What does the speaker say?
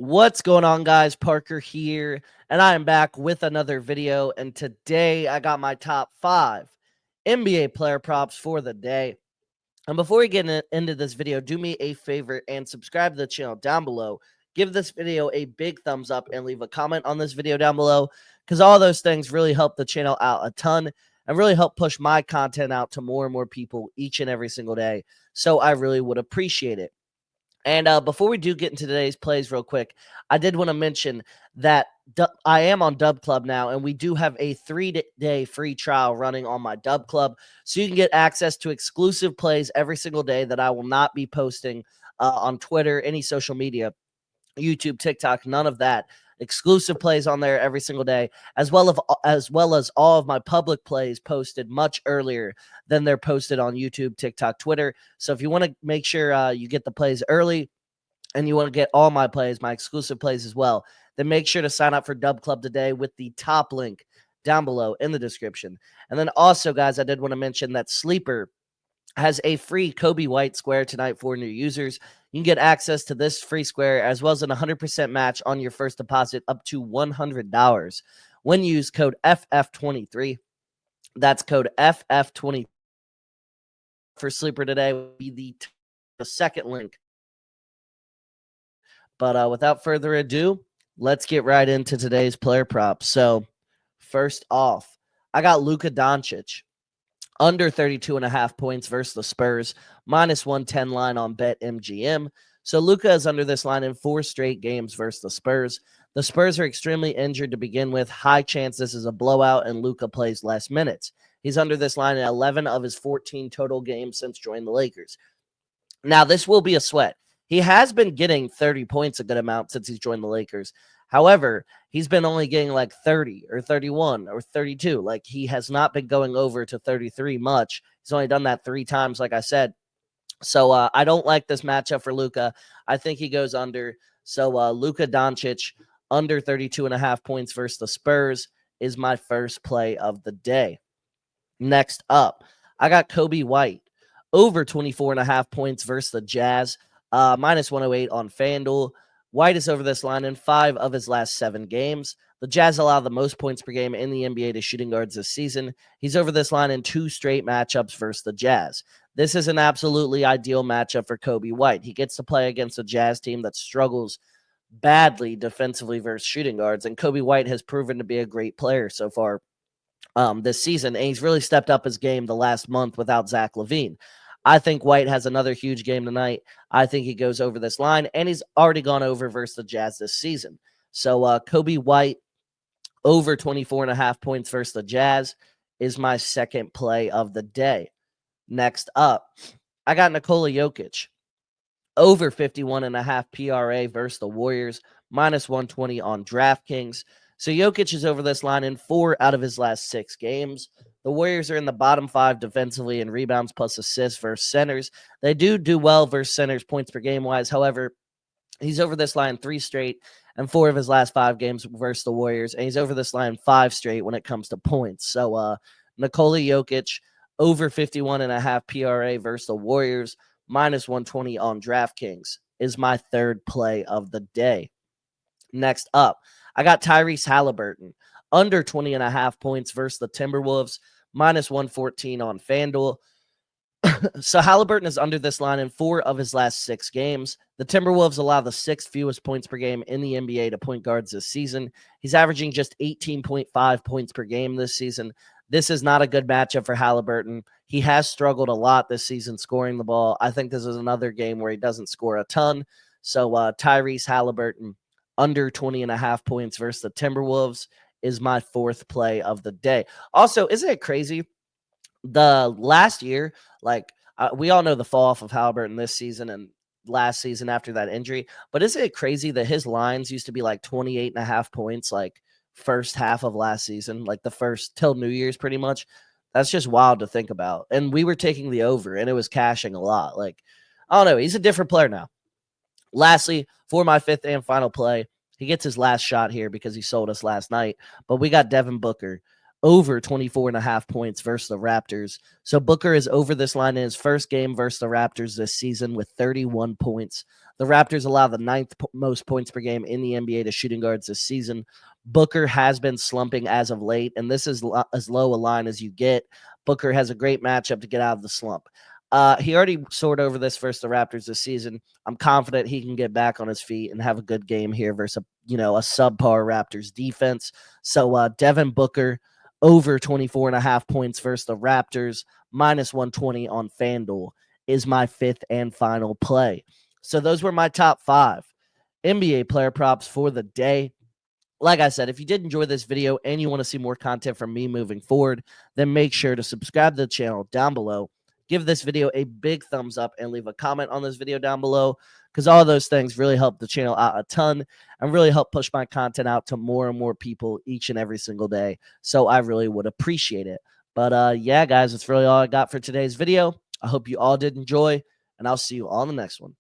What's going on, guys? Parker here, and I am back with another video. And today I got my top 5 NBA player props for the day. And before we get into this video, do me a favor and subscribe to the channel down below. Give this video a big thumbs up and leave a comment on this video down below, because all those things really help the channel out a ton and really help push my content out to more and more people each and every single day. So I really would appreciate it. And before we do get into today's plays real quick, I did want to mention that I am on Dub Club now, and we do have a 3-day free trial running on my Dub Club. So you can get access to exclusive plays every single day that I will not be posting on Twitter, any social media, YouTube, TikTok, none of that. Exclusive plays on there every single day, as well as all of my public plays posted much earlier than they're posted on YouTube, TikTok, Twitter. So if you want to make sure you get the plays early and you want to get all my plays, my exclusive plays as well, then make sure to sign up for Dub Club today with the top link down below in the description. And then also, guys, I did want to mention that Sleeper has a free Kobe White square tonight for new users. You can get access to this free square as well as an 100% match on your first deposit up to $100 when you use code FF23. That's code FF23 for Sleeper today. Will be the second link. But without further ado, let's get right into today's player props. So first off, I got Luka Doncic under 32.5 points versus the Spurs, -110 line on BetMGM. So Luka is under this line in 4 straight games versus the Spurs. The Spurs are extremely injured to begin with. High chance this is a blowout and Luka plays less minutes. He's under this line in 11 of his 14 total games since joining the Lakers. Now, this will be a sweat. He has been getting 30 points a good amount since he's joined the Lakers. However, he's been only getting like 30 or 31 or 32. Like, he has not been going over to 33 much. He's only done that 3 times, like I said. So I don't like this matchup for Luka. I think he goes under. So Luka Doncic under 32.5 points versus the Spurs is my first play of the day. Next up, I got Kobe White over 24.5 points versus the Jazz, -108 on FanDuel. White is over this line in 5 of his last 7 games. The Jazz allow the most points per game in the NBA to shooting guards this season. He's over this line in 2 straight matchups versus the Jazz. This is an absolutely ideal matchup for Kobe White. He gets to play against a Jazz team that struggles badly defensively versus shooting guards, and Kobe White has proven to be a great player so far this season, and he's really stepped up his game the last month without Zach LaVine. I think White has another huge game tonight. I think he goes over this line, and he's already gone over versus the Jazz this season. So Kobe White over 24.5 points versus the Jazz is my second play of the day. Next up, I got Nikola Jokic over 51.5 PRA versus the Warriors, -120 on DraftKings. So Jokic is over this line in 4 out of his last 6 games. The Warriors are in the bottom 5 defensively in rebounds plus assists versus centers. They do well versus centers points per game wise. However, he's over this line 3 straight and 4 of his last 5 games versus the Warriors. And he's over this line 5 straight when it comes to points. So Nikola Jokic over 51.5 PRA versus the Warriors, -120 on DraftKings is my third play of the day. Next up, I got Tyrese Halliburton under 20.5 points versus the Timberwolves, -114 on FanDuel. So Halliburton is under this line in 4 of his last 6 games. The Timberwolves allow the 6th fewest points per game in the NBA to point guards this season. He's averaging just 18.5 points per game this season. This is not a good matchup for Halliburton. He has struggled a lot this season scoring the ball. I think this is another game where he doesn't score a ton. So Tyrese Halliburton under 20.5 points versus the Timberwolves is my 4th play of the day. Also, isn't it crazy? The last year, we all know the fall off of Halliburton this season and last season after that injury, but isn't it crazy that his lines used to be like 28.5 points, like first half of last season, like the first till New Year's pretty much? That's just wild to think about. And we were taking the over and it was cashing a lot. Like, I don't know. He's a different player now. Lastly, for my 5th and final play, he gets his last shot here because he sold us last night, but we got Devin Booker over 24.5 points versus the Raptors. So Booker is over this line in his first game versus the Raptors this season with 31 points. The Raptors allow the ninth most points per game in the NBA to shooting guards this season. Booker has been slumping as of late, and this is as low a line as you get. Booker has a great matchup to get out of the slump. He already soared over this versus the Raptors this season. I'm confident he can get back on his feet and have a good game here versus a subpar Raptors defense. So Devin Booker over 24.5 points versus the Raptors, minus 120 on FanDuel is my fifth and final play. So those were my top 5 NBA player props for the day. Like I said, if you did enjoy this video and you want to see more content from me moving forward, then make sure to subscribe to the channel down below. Give this video a big thumbs up and leave a comment on this video down below, because all those things really help the channel out a ton and really help push my content out to more and more people each and every single day. So I really would appreciate it. But yeah, guys, that's really all I got for today's video. I hope you all did enjoy, and I'll see you on the next one.